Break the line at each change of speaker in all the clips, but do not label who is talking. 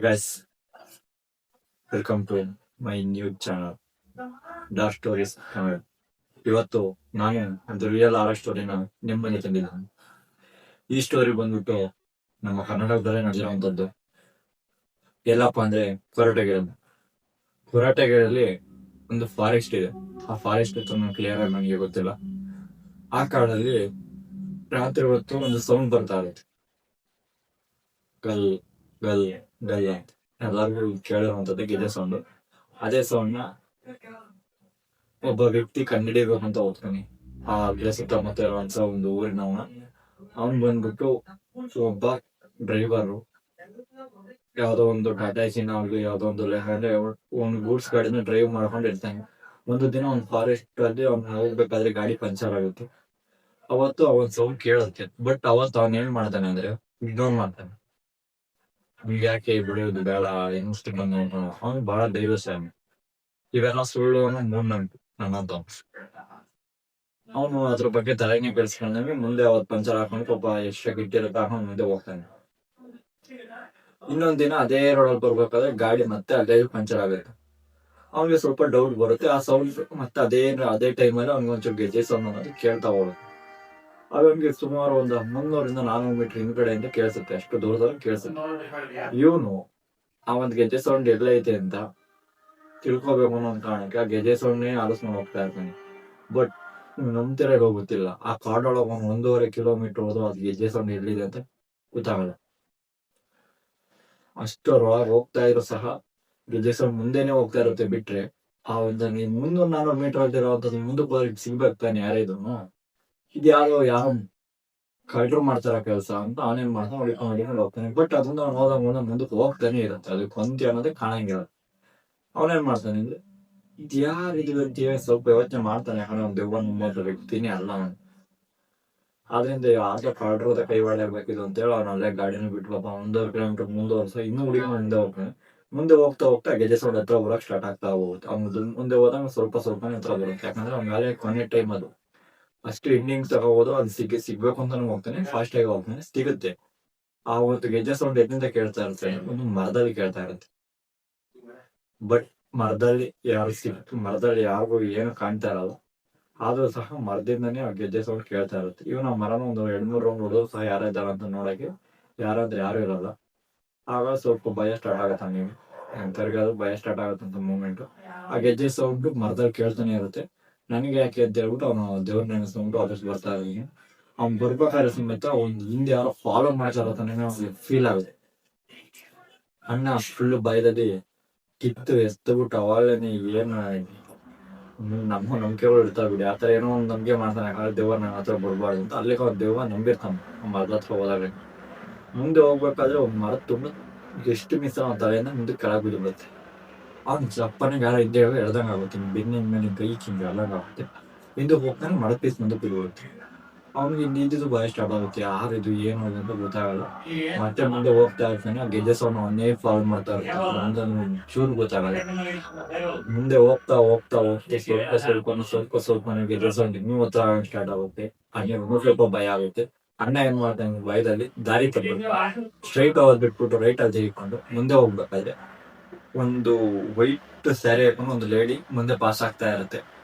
Guys, welcome to my new channel dark stories Kannada. ಇವತ್ತು ನಾನು ಒಂದು ರಿಯಲ್ ಆರ್ ಸ್ಟೋರಿನ ನಿಮ್ಮ ಮನೆ ತಂದಿದ್ದೇನೆ. ಈ ಸ್ಟೋರಿ ಬಂದ್ಬಿಟ್ಟು ನಮ್ಮ ಕರ್ನಾಟಕದಲ್ಲೇ ನಡೆದಿರುವಂತದ್ದು. ಎಲ್ಲಪ್ಪ ಅಂದ್ರೆ ಕೊರಟಗೆರೆಯಲ್ಲಿ ಒಂದು ಫಾರೆಸ್ಟ್ ಇದೆ. ಆ ಫಾರೆಸ್ಟ್ ಕ್ಲಿಯರ್ ಆಗಿ ನನಗೆ ಗೊತ್ತಿಲ್ಲ. ಆ ಕಾಡಲ್ಲಿ ರಾತ್ರಿ ಹೊತ್ತು ಒಂದು ಸೌಂಡ್ ಬರ್ತಾ ಇರುತ್ತೆ, ಗಲ್ ಗಲ್ ಗಲ್ ಅಂತ. ಎಲ್ಲರಿಗೂ ಕೇಳಿರುವಂತದ್ದು ಗೆಜೆ ಸೌಂಡ್. ಅದೇ ಸೌಂಡ್ ನ ಒಬ್ಬ ವ್ಯಕ್ತಿ ಕಂಡಿಡಿಬೇಕು ಅಂತ ಹೋಗ್ತಾನೆ. ಆ ಗಿಡ ಸುತ್ತಮುತ್ತ ಇರುವಂತ ಒಂದು ಊರಿನವನ. ಅವನ್ ಬಂದ್ಬಿಟ್ಟು ಒಬ್ಬ ಡ್ರೈವರು, ಯಾವ್ದೋ ಒಂದು ಟಾಟಾ ಏಸಿನ ಆಗ್ಲಿ ಯಾವ್ದೋ ಒಂದು ಅಂದ್ರೆ ಒಂದು ಗೂಡ್ಸ್ ಗಾಡಿನ ಡ್ರೈವ್ ಮಾಡ್ಕೊಂಡು ಇರ್ತಾನೆ. ಒಂದು ದಿನ ಒಂದು ಫಾರೆಸ್ಟ್ ಅಲ್ಲಿ ಅವ್ನು ಹೋಗ್ಬೇಕಾದ್ರೆ ಗಾಡಿ ಪಂಚರ್ ಆಗುತ್ತೆ. ಅವತ್ತು ಅವನ್ ಸೌಂಡ್ ಕೇಳುತ್ತೆ. ಬಟ್ ಅವತ್ತು ಅವನ್ ಏನ್ ಮಾಡ್ತಾನೆ ಅಂದ್ರೆ ಇಗ್ನೋರ್ ಮಾಡ್ತಾನೆ. ಯಾಕೆ ಬಿಡೋದು ಬೇಡ, ಇನ್ನಷ್ಟು ಬಂದು ಅವ್ನು ಬಹಳ ಧೈರ್ಯಶಾಲಿ. ಇವೆಲ್ಲ ಸುಳ್ಳು ಅನ್ನೋ ಮೂಢನಂಬಿಕೆ ನನ್ನಂತ. ಅವನು ಅದ್ರ ಬಗ್ಗೆ ತಲೆನೇ ಕೆಡಿಸ್ಕೊಂಡಂಗೆ ಮುಂದೆ ಅವತ್ ಪಂಚರ್ ಹಾಕೊಂಡು ಪಾಪ ಎಷ್ಟ ಗಿಟ್ಟಿರುತ್ತೆ ಹಾಕೊಂಡು ಮುಂದೆ ಹೋಗ್ತಾನೆ. ಇನ್ನೊಂದ್ ದಿನ ಅದೇ ರೋಡಲ್ಲಿ ಬರ್ಬೇಕಾದ್ರೆ ಗಾಡಿ ಮತ್ತೆ ಅದೇ ಪಂಚರ್ ಆಗುತ್ತೆ. ಅವ್ನಿಗೆ ಸ್ವಲ್ಪ ಡೌಟ್ ಬರುತ್ತೆ. ಆ ಸೌಂಡ್ ಮತ್ತೆ ಅದೇ ಟೈಮಲ್ಲಿ ಅವ್ನಿಗೆ ಒಂಚೂರು ಗೆಜೆ ಸೌಂಡ್ ಅನ್ನೋದು ಕೇಳ್ತಾ ಹೋಗುತ್ತೆ. ಅವನಿಗೆ ಸುಮಾರು ಒಂದು 300-400 ಮೀಟರ್ ಹಿಂದ್ಗಡೆಯಿಂದ ಕೇಳಿಸುತ್ತೆ, ಅಷ್ಟು ದೂರದಲ್ಲಿ ಕೇಳಿಸುತ್ತೆ. ಇವನು ಆ ಒಂದ್ ಗೆಜೆ ಸೌಂಡ್ ಎಲ್ಲೈತೆ ಅಂತ ತಿಳ್ಕೊಬೇಕು ಅನ್ನೋ ಕಾರಣಕ್ಕೆ ಆ ಗೆಜೆ ಸೌಂಡ್ನೇ ಆಲಿಸ್ಕೊಂಡು ಹೋಗ್ತಾ ಇರ್ತಾನೆ. ಬಟ್ ನಂಬ್ತಿರೋ ಗೊತ್ತಿಲ್ಲ, ಆ ಕಾಡೊಳಗ 1.5 ಕಿಲೋಮೀಟರ್ ಹೋದ್ರು ಅದು ಗೆಜೆ ಸೌಂಡ್ ಎಲ್ಲಿದೆ ಅಂತ ಗೊತ್ತಾಗಲ್ಲ. ಅಷ್ಟರೊಳಗೆ ಹೋಗ್ತಾ ಇರೋ ಸಹ ಗೆಜೆ ಸೌಂಡ್ ಮುಂದೆನೆ ಹೋಗ್ತಾ ಇರುತ್ತೆ. ಬಿಟ್ರೆ ಆ ಒಂದು 300-400 ಮೀಟರ್ ಆಗಿರೋಂಥದ್ದು ಮುಂದಕ್ಕೆ ಸಿಗ್ಬೇಕು ತಾನೆ ಯಾರಿದ್ರು. ಇದ್ಯಾರೋ ಯಾರೋ ಕಳ್ರು ಮಾಡ್ತಾರ ಕೆಲಸ ಅಂತ ಅವನೇನ್ ಮಾಡ್ತಾನೆ, ಹೊಡಿಕೊಂಡು ಹೋಗ್ತಾನೆ. ಬಟ್ ಅದನ್ನ ಹೋದಾಗ ಮುಂದಕ್ಕೆ ಹೋಗ್ತಾನೆ ಇರುತ್ತೆ, ಅದಕ್ಕೆ ಕೊಂತಿ ಅನ್ನೋದೇ ಕಾಣಂಗಿಲ್ಲ. ಅವನೇನ್ ಮಾಡ್ತಾನೆ ಅಂದ್ರೆ ಇದ್ಯಾರಿದು ಅಂತ ಸ್ವಲ್ಪ ಯೋಚನೆ ಮಾಡ್ತಾನೆ. ಒಂದು ದೆವ್ವ ನಂಬೋ ವ್ಯಕ್ತಿನೇ ಅಲ್ಲ ಅವನು. ಆದ್ರಿಂದ ಯಾವ್ದೋ ಕಳ್ರದ ಕೈವಾಡ ಆಗ್ಬೇಕಿದು ಅಂತೇಳಿ ಅವ್ನ ಅಲ್ಲೇ ಗಾಡಿನ ಬಿಟ್ಟು ಪಾಪ 1.5 ಕಿಲೋಮೀಟರ್ ಮುಂದುವರ್ಸ ಇನ್ನೂ ಹುಡುಗಿ ಮುಂದೆ ಹೋಗ್ತಾನೆ. ಮುಂದೆ ಹೋಗ್ತಾ ಗೆಜೆ ಸೌಂಡ್ ಹತ್ರ ಬರಕ್ ಸ್ಟಾರ್ಟ್ ಆಗ್ತಾ ಹೋಗುತ್ತೆ. ಅವ್ನು ಮುಂದೆ ಹೋದಾಗ ಸ್ವಲ್ಪ ಹತ್ರ ಬರುತ್ತೆ. ಯಾಕಂದ್ರೆ ಅವ್ನ ಕೊನೆ ಟೈಮ್ ಅದು. ಅಷ್ಟು ಎಂಡಿಂಗ್ ತಗೋಬೋದು. ಅದು ಸಿಗ್ಬೇಕು ಅಂತಾನು ಹೋಗ್ತಾನೆ, ಫಾಸ್ಟ್ ಆಗಿ ಹೋಗ್ತಾನೆ, ಸಿಗುತ್ತೆ. ಆ ಒಂದು ಗೆಜೆ ಸೌಂಡ್ ಎಲ್ಲಿಂದ ಕೇಳ್ತಾ ಇರುತ್ತೆ, ಒಂದು ಮರದಲ್ಲಿ ಕೇಳ್ತಾ ಇರುತ್ತೆ. ಬಟ್ ಮರದಲ್ಲಿ ಯಾರಿಗೂ ಏನು ಕಾಣ್ತಾ ಇರಲ್ಲ. ಆದ್ರೂ ಸಹ ಮರದಿಂದನೇ ಆ ಗೆಜ್ಜೆ ಸೌಂಡ್ ಕೇಳ್ತಾ ಇರುತ್ತೆ. ಇವನ ಮರನ ಒಂದು 2-3 ರೌಂಡ್ ಹೊಡೆದು ಸಹ ಯಾರಿದ್ದಾರ ಅಂತ ನೋಡಕ್ಕೆ ಯಾರಾದ್ರೆ ಯಾರು ಇರಲ್ಲ. ಆಗ ಸ್ವಲ್ಪ ಭಯ ಸ್ಟಾರ್ಟ್ ಆಗತ್ತೆ. ನೀವು ಎಂತರ್ಗಾದ್ರು ಭಯ ಸ್ಟಾರ್ಟ್ ಆಗತ್ತಂತ ಮೂಮೆಂಟ್. ಆ ಗೆಜ್ಜೆ ಸೌಂಡ್ ಮರದಲ್ಲಿ ಕೇಳ್ತಾನೆ ಇರುತ್ತೆ. ನನಗೆ ಯಾಕೆ ಅಂತ ಹೇಳ್ಬಿಟ್ಟು ಅವನು ದೇವ್ರ ನೆನೆಸ್ಕೊಂಡು ಆದಷ್ಟು ಬರ್ತಾ ಇದ್ದೀನಿ. ಅವ್ನು ಬರ್ಬೇಕಾದ್ರೆ ಸಮೇತ ಒಂದು ಹಿಂದೆ ಯಾರೋ ಫಾಲೋ ಮಾಡ್ತಾರ ಅವ್ನಿಗೆ ಫೀಲ್ ಆಗುತ್ತೆ. ಅಣ್ಣ ಫುಲ್ ಭಯದಲ್ಲಿ ಕಿತ್ತು ಎಸ್ತಬಿಟ್ಟು ಅವಾಗಲೇ ಏನು ನಮ್ಮ ನಂಬಿಕೆಗಳು ಇರ್ತಾವ ಬಿಡಿ. ಆತರ ಏನೋ ಒಂದು ನಂಬಿಕೆ ಮಾಡ್ತಾನೆ, ದೆವ್ವ ನನ್ನ ಹತ್ರ ಬರ್ಬಾರ್ದು ಅಂತ. ಅಲ್ಲಿಗೆ ಅವ್ನ ದೆವ್ವ ನಂಬಿರ್ತಾನೆ. ಮರದ ಹತ್ರ ಹೋದಾಗ ಮುಂದೆ ಹೋಗ್ಬೇಕಾದ್ರೆ ಒಂದ್ ಮರದ ತುಂಬ ಎಷ್ಟು ಮಿಸ್ ಅವನ ತಲೆಯಿಂದ ಮುಂದೆ ಕೆಳಗೆ ಬಿದ್ದುಬಿಡುತ್ತೆ. ಅವ್ನು ಚಪ್ಪನೆ ಯಾರ ಇದ್ದೇ ಎಳ್ದಂಗ ಆಗುತ್ತೆ, ಬೆನ್ನಿನ ಮೇಲೆ ಕೈ ಹಿಂಗೆ ಅಲ್ಲಂಗ ಆಗುತ್ತೆ. ಹಿಂದೆ ಹೋಗ್ತಾನೆ, ಮರದ ಪೀಸ್ ಮುಂದೆ ಬಿದ್ದುಬಿಡುತ್ತೆ. ಅವ್ನಿಗೆ ನಿಂತಿದ್ದು ಭಯ ಸ್ಟಾರ್ಟ್ ಆಗುತ್ತೆ, ಯಾರಿದು ಏನು ಅಂತ ಗೊತ್ತಾಗಲ್ಲ. ಮತ್ತೆ ಮುಂದೆ ಹೋಗ್ತಾ ಇರ್ತಾನೆ. ಆ ಗೆಜೆ ಸೌಂಡ್ ಅವನ್ನೇ ಫಾಲೋ ಮಾಡ್ತಾ ಇರ್ತಾನೆ. ಚೂರು ಗೊತ್ತಾಗಲ್ಲ. ಮುಂದೆ ಹೋಗ್ತಾ ಸ್ವಲ್ಪ ಗೆಜೆ ಸೌಂಡ್ ಇನ್ನೂ ಹತ್ರ ಸ್ಟಾರ್ಟ್ ಆಗುತ್ತೆ. ಹಾಗೆ ಸ್ವಲ್ಪ ಭಯ ಆಗುತ್ತೆ. ಅಣ್ಣ ಏನ್ ಮಾಡ್ತಾನೆ, ಭಯದಲ್ಲಿ ದಾರಿ ತಪ್ಪಿಬಿಟ್ಟು ಸ್ಟ್ರೈಟ್ ಹೋಗೋದ್ ಬಿಟ್ಬಿಟ್ಟು ರೈಟ್ ಅಲ್ಲಿ ತಿರ್ಕೊಂಡು ಮುಂದೆ ಹೋಗ್ಬೇಕಾದ್ರೆ ಒಂದು ವೈಟ್ ಸ್ಯಾರಿ ಹಾಕೊಂಡು ಒಂದು ಲೇಡಿ ಮುಂದೆ ಪಾಸ್ ಆಗ್ತಾ ಇರುತ್ತೆ.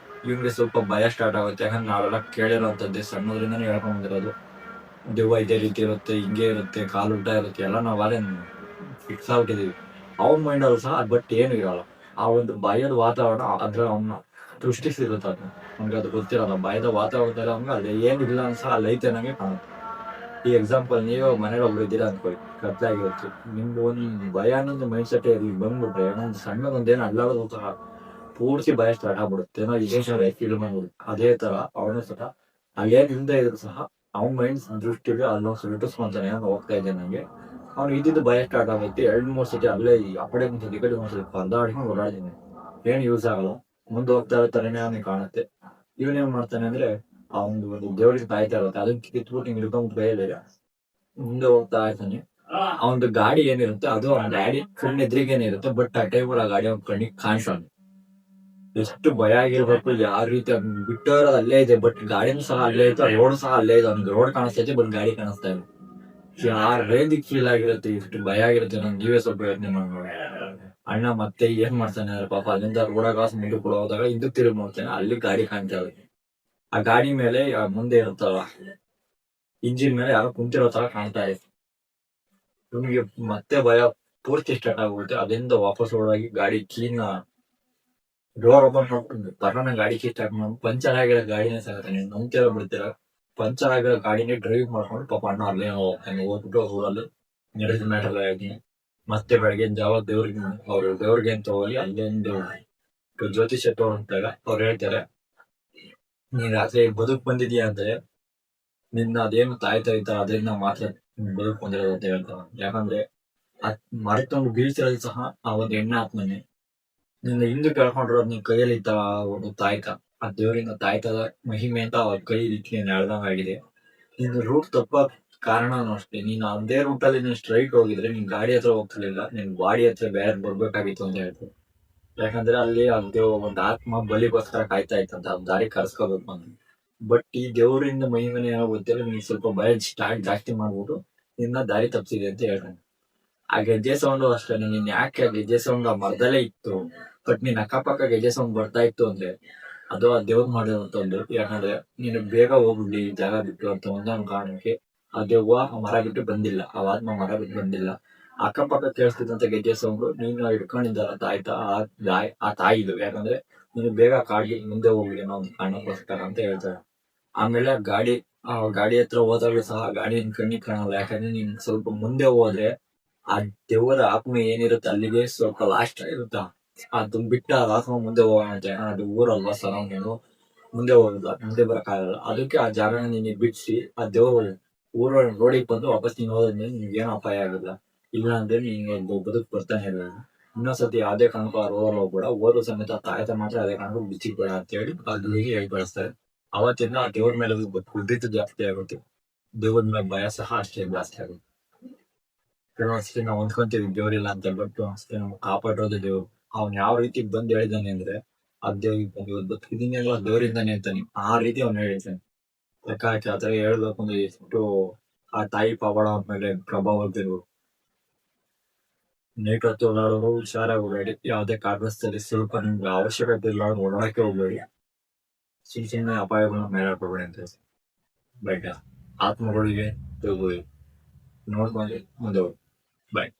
ಇವ್ನಿಗೆ ಸ್ವಲ್ಪ ಭಯ ಸ್ಟಾರ್ಟ್ ಆಗುತ್ತೆ. ಯಾಕಂದ್ರೆ ನಾವೆಲ್ಲ ಕೇಳಿರೋಂಥದ್ದೇ, ಸಣ್ಣದ್ರಿಂದಾನೇ ಹೇಳ್ಕೊಂಡ್ ಬಂದಿರೋದು. ದೆವ್ವ ಇದೇ ರೀತಿ ಇರುತ್ತೆ, ಹಿಂಗೆ ಇರುತ್ತೆ, ಕಾಲು ಉಲ್ಟಾ ಇರುತ್ತೆ, ಎಲ್ಲ ನಾವು ಅದೇ ಫಿಕ್ಸ್ ಆಗ್ಬಿಟ್ಟಿದೀವಿ. ಅವ್ನ ಮೈಂಡ್ ಅಲ್ಲಿ ಸಹ ಬಟ್ ಏನು ಇರಲ್ಲ. ಆ ಒಂದು ಭಯದ ವಾತಾವರಣ ಅದ್ರ ಅವನ್ನ ಸೃಷ್ಟಿಸಿರುತ್ತೆ. ಅದನ್ನ ಅವ್ನಿಗೆ ಅದು ಗೊತ್ತಿರಲ್ಲ. ಭಯದ ವಾತಾವರಣದಲ್ಲಿ ಅವ್ನಿಗೆ ಅಲ್ಲಿ ಏನಿಲ್ಲ ಅನ್ಸ ಅಲ್ಲಿ ಐತೆ ಅನ್ನಂಗೆ ಕಾಣುತ್ತೆ. ಈ ಎಕ್ಸಾಂಪಲ್, ನೀವು ಮನೇಲಿ ಒಬ್ರು ಇದ್ದೀರಾ ಅನ್ಕೊಳ್ಳಿ, ಕತ್ಲಾಗಿರುತ್ತೆ. ನಿಮ್ದು ಒಂದು ಭಯ ಅನ್ನೋದು ಮೈಂಡ್ ಸೆಟ್ ಇಲ್ಲಿ ಬಂದ್ಬಿಟ್ರೆ ಒಂದು ಸಣ್ಣದೊಂದೇನು ಅಲ್ಲಾಡೋದು ಸಹ ಪೂರ್ತಿ ಭಯ ಸ್ಟಾರ್ಟ್ ಆಗ್ಬಿಡುತ್ತೆ. ಏನೋ ಇದೇ ಫೀಲ್ ಮಾಡ್ಬಿಡುತ್ತೆ. ಅದೇ ತರ ಅವನು ಸಹ ಅಲ್ಲೇನ್ ಹಿಂದೆ ಇದ್ರು ಸಹ ಅವ್ನ ಮೈಂಡ್ ದೃಷ್ಟಿಗೆ ಅಲ್ಲೊಂದು ಸುಲ್ಟಿಸ್ಕೊಂತಾನೆ. ಏನೋ ಹೋಗ್ತಾ ಇದೆ ನಂಗೆ. ಅವ್ನು ಇದ್ದಿದ್ದು ಭಯ ಸ್ಟಾರ್ಟ್ ಆಗುತ್ತೆ. 2-3 ಸತಿ ಅಲ್ಲೇ ಆ ಕಡೆ ಒಂದ್ಸತಿ ಈ ಕಡೆ ಒಂದ್ಸತಿ ಪರದಾಡ್ಕೊಂಡು ಓಡಾಡಿದ್ದೀನಿ. ಏನ್ ಯೂಸ್ ಆಗಲ್ಲ. ಮುಂದೆ ಹೋಗ್ತಾ ಇರ್ತಾನೆ ಅವನಿಗೆ ಕಾಣುತ್ತೆ. ಇವನೇನ್ ಮಾಡ್ತಾನೆ ಅಂದ್ರೆ ಒಂದು ದೇವ್ರಿಗೆ ಕಾಯ್ತಾ ಇರುತ್ತೆ, ಅದನ್ನ ಕಿತ್ಬಿಟ್ಟು ಹಿಂಗ್ ಹಿಡ್ಕೊಂಡ್ ಕೈಯಲ್ಲಿ ಮುಂದೆ ಹೋಗ್ತಾ ಇರ್ತಾನೆ. ಅವನದು ಗಾಡಿ ಏನಿರುತ್ತೆ ಅದು ಅವ್ನ ಗಾಡಿ ಕಣ್ಣೆದ್ರಿಗೇನೆ ಇರುತ್ತೆ. ಬಟ್ ಆ ಟೈಮಲ್ಲಿ ಆ ಗಾಡಿ ಅವ್ನ ಕಣ್ಣಿಗೆ ಕಾಣಿಸೋದು. ಎಷ್ಟು ಭಯ ಆಗಿರ್ಬೇಕು. ಯಾವ ರೀತಿ ಬಿಟ್ಟೋರೋದು ಅಲ್ಲೇ ಇದೆ, ಬಟ್ ಗಾಡಿನೂ ಸಹ ಅಲ್ಲೇ ಇತ್ತು, ರೋಡ್ ಸಹ ಅಲ್ಲೇ ಇದೆ. ಅವ್ನಿಗೆ ರೋಡ್ ಕಾಣಿಸ್ತೈತೆ, ಬಟ್ ಗಾಡಿ ಕಾಣಿಸ್ತಾ ಇಲ್ಲ. ಯಾರ ರೇಂಜಿಗೆ ಫೀಲ್ ಆಗಿರುತ್ತೆ, ಇಷ್ಟು ಭಯ ಆಗಿರುತ್ತೆ ನಮ್ಗೆ, ನೀವೇ ಸ್ವಲ್ಪ ಯೋಚನೆ ಮಾಡಿ. ಅಣ್ಣ ಮತ್ತೆ ಏನ್ ಮಾಡ್ತಾನೆ ಅಂದ್ರೆ ಪಾಪ ಅಲ್ಲಿಂದ ರೋಡಾಗ ಮುಂದೆ ಕೂಡ ಹೋದಾಗ ಹಿಂದಕ್ಕೆ ತಿರುಗಿ ನೋಡ್ತಾನೆ, ಅಲ್ಲಿ ಗಾಡಿ ಕಾಣ್ತಾವೆ. ಆ ಗಾಡಿ ಮೇಲೆ ಮುಂದೆ ಇರುತ್ತಲ್ಲ ಇಂಜಿನ್ ಮೇಲೆ ಯಾರೋ ಕುಂತಿರೋ ತರ ಕಾಣ್ತಾ ಇದೆ. ನಿಮ್ಗೆ ಮತ್ತೆ ಭಯ ಪೂರ್ತಿ ಸ್ಟಾರ್ಟ್ ಆಗುತ್ತೆ. ಅಲ್ಲಿಂದ ವಾಪಸ್ ಓಡಾಗಿ ಗಾಡಿ ಕ್ಲೀನ್ ಡೋರ್ ಓಪನ್ ಮಾಡ್ಕೊಂಡು ತಗೊಂಡ ಗಾಡಿ ಕೀ ಸ್ಟಾರ್ಟ್ ಮಾಡಿ ಪಂಚರ್ ಆಗಿರೋ ಗಾಡಿನೇ ಸಾಕತ್ತೆ, ನಂಬ್ತಿರೋ ಬಿಡ್ತೀರ, ಪಂಚರ್ ಆಗಿರೋ ಗಾಡಿನೇ ಡ್ರೈವ್ ಮಾಡ್ಕೊಂಡು ಪಾಪ ಅಣ್ಣ ಅಲ್ಲೇ ಹೋಗ್ತಾನೆ. ಹೋಗ್ಬಿಟ್ಟು ಊರಲ್ಲಿ ನಡೆದ ಮ್ಯಾಟರ್ ಆಗಿ ಮತ್ತೆ ಬೆಳಗಿನ ಜಾವ ದೇವ್ರಿಗೆ ಅಂತ ಹೋಗಿ ಅಲ್ಲೊಂದು ಜ್ಯೋತಿಷ್ಯ ತಗೊಂಡಾಗ ಅವ್ರು ಹೇಳ್ತಾರೆ, ನೀನ್ ರಾತ್ರಿ ಬದುಕ್ ಬಂದಿದ್ಯಾ ಅಂದ್ರೆ ನಿನ್ನ ಅದೇನು ತಾಯ್ತಾ ಅದರಿಂದ ಮಾತ್ರ ಬದುಕ್ ಬಂದಿರೋದು ಅಂತ ಹೇಳ್ತಾರೆ. ಯಾಕಂದ್ರೆ ಮರೆತೊಂದು ಬೀಳ್ತಿರೋದು ಸಹ ಆ ಒಂದು ಹೆಣ್ಣು ಆತ್ಮನೆ. ನಿನ್ನ ಹಿಂದೆ ಕೇಳ್ಕೊಂಡಿರೋದು ನಿನ್ ಕೈಯಲ್ಲಿ ಇತ್ತ ಒಂದು ತಾಯ್ತ, ಆ ದೇವರಿಂದ ತಾಯ್ತದ ಮಹಿಮೆ ಅಂತ ಅವ್ರ ಕೈ ಇಟ್ಟು ಎಳ್ದಂಗ ಆಗಿದೆ. ನಿನ್ನ ರೂಟ್ ತಪ್ಪ ಕಾರಣನೂ ಅಷ್ಟೇ. ನೀನು ಅದೇ ರೂಟಲ್ಲಿ ನೀನು ಸ್ಟ್ರೈಟ್ ಹೋಗಿದ್ರೆ ನಿನ್ ಗಾಡಿ ಹತ್ರ ಹೋಗ್ತಿರ್ಲಿಲ್ಲ, ನಿನ್ ಬಾಡಿ ಹತ್ರ ಬೇರೆ ಬರ್ಬೇಕಾಗಿತ್ತು ಅಂತ ಹೇಳ್ತಾರೆ. ಯಾಕಂದ್ರೆ ಅಲ್ಲಿ ಅದು ಒಂದು ಆತ್ಮ ಬಲಿಗೋಸ್ಕರ ಕಾಯ್ತಾ ಇತ್ತಂತ, ಅದ್ ದಾರಿ ಕರ್ಸ್ಕೋಬೇಕು ಅಂತ. ಬಟ್ ಈ ದೇವರಿಂದ ಮಹಿಮೆನೆ ಏನೋ ಗೊತ್ತಿಲ್ಲ, ನೀನ್ ಸ್ವಲ್ಪ ಭಯ ಸ್ಟಾರ್ಟ್ ಜಾಸ್ತಿ ಮಾಡ್ಬಿಟ್ಟು ನಿನ್ನ ದಾರಿ ತಪ್ಪಿಸಿದೆ ಅಂತ ಹೇಳ್ತಾನೆ. ಆ ಗೆಜ್ಜೆ ಸೌಂಡು ಅಷ್ಟೇ, ನೀನ್ ಯಾಕೆ ಆ ಗೆಜ್ಜೆ ಸೌಂಡ್ ಆ ಮರದಲ್ಲೇ ಇತ್ತು, ಬಟ್ ನೀನ್ ಅಕ್ಕಪಕ್ಕ ಗೆಜ್ಜೆ ಸೌಂಡ್ ಬರ್ತಾ ಇತ್ತು ಅಂದ್ರೆ ಅದು ಆ ದೇವ್ರ ಮಾಡಿರುವಂತ ಒಂದು. ಯಾಕಂದ್ರೆ ನೀನು ಬೇಗ ಹೋಗ್ಬಿಡ್ಲಿ ಜಾಗ ಬಿಟ್ಟು ಅಂತ ಒಂದೊಂದು ಕಾರಣಕ್ಕೆ ಆ ದೇವ್ವ ಆ ಮರ ಬಿಟ್ಟು ಬಂದಿಲ್ಲ, ಆ ಆತ್ಮ ಮರ ಬಿಟ್ಟು ಬಂದಿಲ್ಲ. ಅಕ್ಕಪಕ್ಕ ಕೇಳಿಸ್ತಿದ್ದಂತ ಗೆಜ್ಜೆ ಸೌಂಡ್ ನೀನು ಹಿಡ್ಕೊಂಡಿದ್ದಲ್ಲ ತಾಯ್ತಾ ಆ ತಾಯಿದು. ಯಾಕಂದ್ರೆ ನೀನು ಬೇಗ ಕಾಡಿ ಮುಂದೆ ಹೋಗ್ಲಿ ಅನ್ನೋ ಒಂದು ಕಾರಣಕ್ಕೋಸ್ಕರ ಅಂತ ಹೇಳ್ತಾರೆ. ಆಮೇಲೆ ಆ ಗಾಡಿ ಹತ್ರ ಹೋದಾಗ್ಲೂ ಸಹ ಗಾಡಿಯನ್ನು ಕಣ್ಣಿಗೆ ಕಾಣಲ್ಲ. ಯಾಕಂದ್ರೆ ನೀನ್ ಸ್ವಲ್ಪ ಮುಂದೆ ಹೋದ್ರೆ ಆ ದೇವರ ಆತ್ಮ ಏನಿರುತ್ತೆ ಅಲ್ಲಿಗೆ ಸ್ವಲ್ಪ ಲಾಸ್ಟ್ ಇರುತ್ತ, ಅದು ಬಿಟ್ಟ ಆತ್ಮ ಮುಂದೆ ಹೋಗೋಣ. ಅದು ಊರಲ್ವಾ ಸರೌಂಡಿಂಗ್, ಮುಂದೆ ಹೋಗುದ ಮುಂದೆ ಬರಕ್ಕಾಗಲ್ಲ. ಅದಕ್ಕೆ ಆ ಜಾಗನ ನೀನು ಬಿಡಿಸಿ ಆ ದೇವರು ಊರ ರೋಡಿಗೆ ಬಂದು ವಾಪಸ್ ನೀನು ಹೋದ್ರೆ ನಿನ್ಗೇನು ಅಪಾಯ ಆಗಿಲ್ಲ. ಇಲ್ಲ ಅಂದ್ರೆ ನೀನು ಬದುಕು ಬರ್ತಾನೆ ಇರಲ್ಲ. ಇನ್ನೊಂದ್ಸತಿ ಯಾವ್ದೇ ಕಾರಣಕ್ಕೂ ಆ ರೋಡಲ್ಲಿ ಹೋಗ್ಬೇಡ, ಓದ್ರು ಸಮೇತ ತಾಯ್ತ ಮಾತ್ರ ಅದೇ ಕಾರಣಕ್ಕೂ ಬಿಚ್ಚಿಕ್ ಬೇಡ ಅಂತ ಹೇಳಿ ಅಲ್ಲಿಗೆ ಹೇಳಿ ಬಳಸ್ತಾರೆ. ಅವತ್ತಿಂದ ಆ ದೇವ್ರ ಮೇಲೆ ಕುಡಿತ ಜಾಸ್ತಿ ಆಗುತ್ತೆ, ದೇವ್ರ ಮೇಲೆ ಭಯ ಸಹ ಅಷ್ಟೇ ಜಾಸ್ತಿ ಆಗುತ್ತೆ. ಅಷ್ಟೇ ನಾವು ಹೊಂದ್ಕೊಂತೀವಿ ದೇವ್ರಿಲ್ಲ ಅಂತ, ಬಟ್ ಅಷ್ಟೇ ನಾವು ಕಾಪಾಡೋದು ದೇವ್ರು. ಅವ್ನ್ ಯಾವ ರೀತಿ ಬಂದ್ ಹೇಳಿದಾನೆ ಅಂದ್ರೆ ಆ ಬದುಕಿದೀನಿ ಅಲ್ವಾ ದೇವರಿಂದಾನೆ ಅಂತಾನೆ, ಆ ರೀತಿ ಅವ್ನು ಹೇಳಿದ್ದಾನೆ. ಲೆಕ್ಕ ಹಾಕಿ ಆತರ ಹೇಳ್ಬೇಕು ಅಂದ್ರೆ ಎಷ್ಟು ಆ ತಾಯಿ ಪವಾಡ ಮೇಲೆ ಪ್ರಭಾವ ಬೀರು. ನೈಟ್ ಹೊತ್ತು ಓಡಾಡೋರು ಹುಷಾರಾಗಿ ಓಡಾಡಿ, ಯಾವ್ದೇ ಕಾರಣದಲ್ಲಿ ಸ್ವಲ್ಪ ನಿಮ್ಗೆ ಅವಶ್ಯಕತೆ ಇಲ್ಲ ಓಡಾಡಕ್ಕೆ ಹೋಗ್ಬೇಡಿ. ಸುಮ್ಮನೆ ಅಪಾಯಗಳನ್ನ ಮೇಲಾಡ್ಕೋಬೇಡಿ ಅಂತ ಬಟ್ ಆತ್ಮಗಳಿಗೆ ನೋಡ್ಕೊಂಡು ಮುಂದೆ ಹೋಗಿ. ಬಾಯ್.